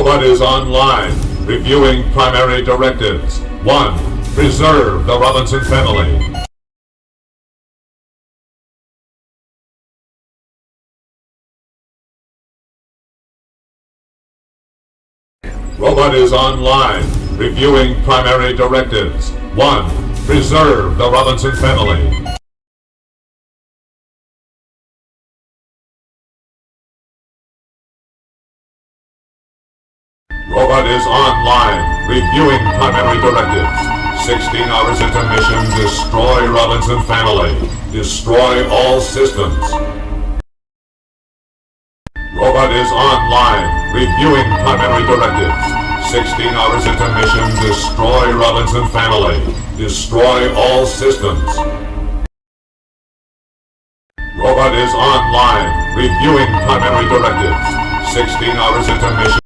Robot is online, reviewing primary directives. 1. Preserve the Robinson family. Robot is online, reviewing primary directives. 1. Preserve the Robinson family. Robot is online, reviewing primary directives. 16 hours into mission, destroy Robinson family. Destroy all systems. Robot is online, reviewing primary directives. 16 hours into mission, destroy Robinson family. Destroy all systems. Robot is online, reviewing primary directives. 16 hours into mission.